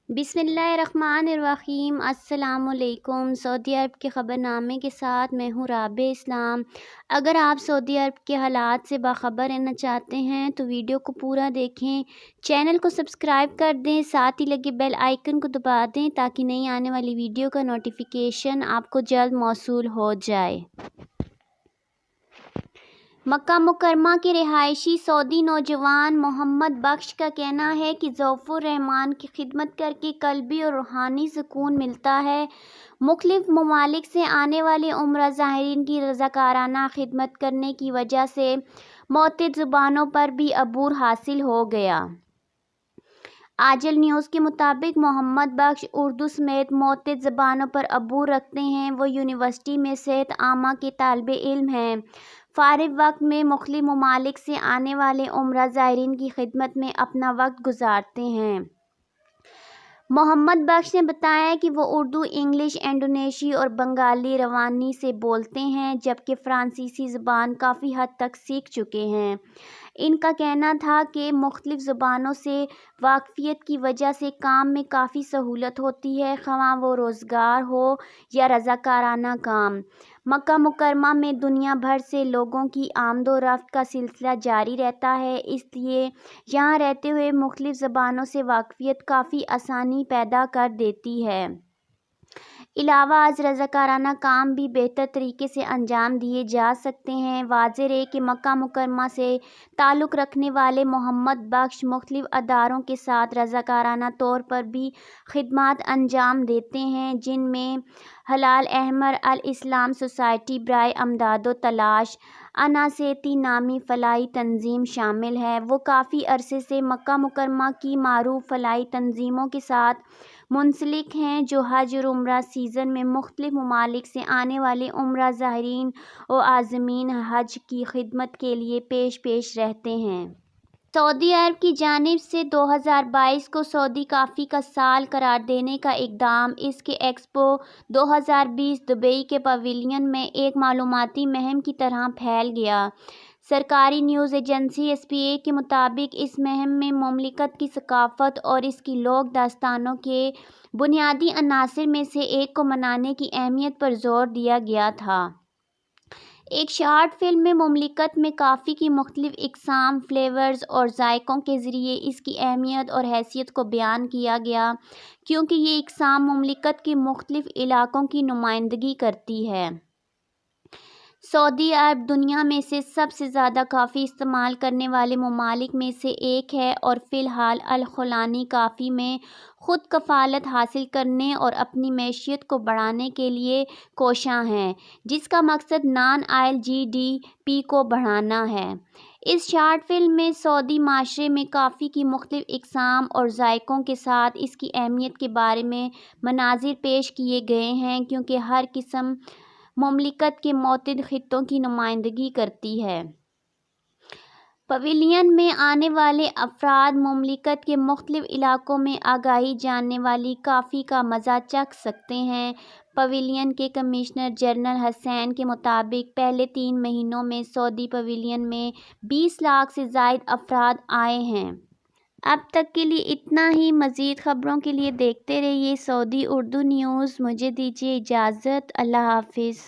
بسم اللہ الرحمن الرحیم۔ السلام علیکم۔ سعودی عرب کے خبرنامے کے ساتھ میں ہوں رابع اسلام۔ اگر آپ سعودی عرب کے حالات سے باخبر رہنا چاہتے ہیں تو ویڈیو کو پورا دیکھیں، چینل کو سبسکرائب کر دیں، ساتھ ہی لگے بیل آئیکن کو دبا دیں تاکہ نئی آنے والی ویڈیو کا نوٹیفیکیشن آپ کو جلد موصول ہو جائے۔ مکہ مکرمہ کے رہائشی سعودی نوجوان محمد بخش کا کہنا ہے کہ ضیوف الرحمان کی خدمت کر کے قلبی اور روحانی سکون ملتا ہے۔ مختلف ممالک سے آنے والے عمرہ زائرین کی رضاکارانہ خدمت کرنے کی وجہ سے متعدد زبانوں پر بھی عبور حاصل ہو گیا۔ آجل نیوز کے مطابق محمد بخش اردو سمیت متعدد زبانوں پر عبور رکھتے ہیں۔ وہ یونیورسٹی میں صحت عامہ کے طالب علم ہیں۔ فارغ وقت میں مختلف ممالک سے آنے والے عمرہ زائرین کی خدمت میں اپنا وقت گزارتے ہیں۔ محمد بخش نے بتایا کہ وہ اردو، انگلش، انڈونیشی اور بنگالی روانی سے بولتے ہیں، جبکہ فرانسیسی زبان کافی حد تک سیکھ چکے ہیں۔ ان کا کہنا تھا کہ مختلف زبانوں سے واقفیت کی وجہ سے کام میں کافی سہولت ہوتی ہے، خواہ وہ روزگار ہو یا رضاکارانہ کام۔ مکہ مکرمہ میں دنیا بھر سے لوگوں کی آمد و رفت کا سلسلہ جاری رہتا ہے، اس لیے یہاں رہتے ہوئے مختلف زبانوں سے واقفیت کافی آسانی پیدا کر دیتی ہے۔ علاوہ ازیں رضاکارانہ کام بھی بہتر طریقے سے انجام دیے جا سکتے ہیں۔ واضح رہے کہ مکہ مکرمہ سے تعلق رکھنے والے محمد بخش مختلف اداروں کے ساتھ رضاکارانہ طور پر بھی خدمات انجام دیتے ہیں، جن میں ہلال احمر، الاسلام سوسائٹی برائے امداد و تلاش، اناسیتی نامی فلاحی تنظیم شامل ہے۔ وہ کافی عرصے سے مکہ مکرمہ کی معروف فلاحی تنظیموں کے ساتھ منسلک ہیں، جو حج اور عمرہ سیزن میں مختلف ممالک سے آنے والے عمرہ زائرین و عازمین حج کی خدمت کے لیے پیش رہتے ہیں۔ سعودی عرب کی جانب سے 2022 کو سعودی کافی کا سال قرار دینے کا اقدام اس کے ایکسپو 2020 دبئی کے پویلین میں ایک معلوماتی مہم کی طرح پھیل گیا۔ سرکاری نیوز ایجنسی ایس پی اے کے مطابق اس مہم میں مملکت کی ثقافت اور اس کی لوک داستانوں کے بنیادی عناصر میں سے ایک کو منانے کی اہمیت پر زور دیا گیا تھا۔ ایک شارٹ فلم میں مملکت میں کافی کی مختلف اقسام، فلیورز اور ذائقوں کے ذریعے اس کی اہمیت اور حیثیت کو بیان کیا گیا، کیونکہ یہ اقسام مملکت کے مختلف علاقوں کی نمائندگی کرتی ہیں۔ سعودی عرب دنیا میں سے سب سے زیادہ کافی استعمال کرنے والے ممالک میں سے ایک ہے اور فی الحال الخلیانی کافی میں خود کفالت حاصل کرنے اور اپنی معیشت کو بڑھانے کے لیے کوشاں ہے، جس کا مقصد non oil G D P کو بڑھانا ہے۔ اس شارٹ فلم میں سعودی معاشرے میں کافی کی مختلف اقسام اور ذائقوں کے ساتھ اس کی اہمیت کے بارے میں مناظر پیش کیے گئے ہیں، کیونکہ ہر قسم مملکت کے متعدد خطوں کی نمائندگی کرتی ہے۔ پویلین میں آنے والے افراد مملکت کے مختلف علاقوں میں اگائی جانے والی کافی کا مزہ چکھ سکتے ہیں۔ پویلین کے کمشنر جنرل حسین کے مطابق پہلے 3 مہینوں میں سعودی پویلین میں 20 لاکھ سے زائد افراد آئے ہیں۔ اب تک کے لیے اتنا ہی۔ مزید خبروں کے لیے دیکھتے رہیے سعودی اردو نیوز۔ مجھے دیجیے اجازت۔ اللہ حافظ۔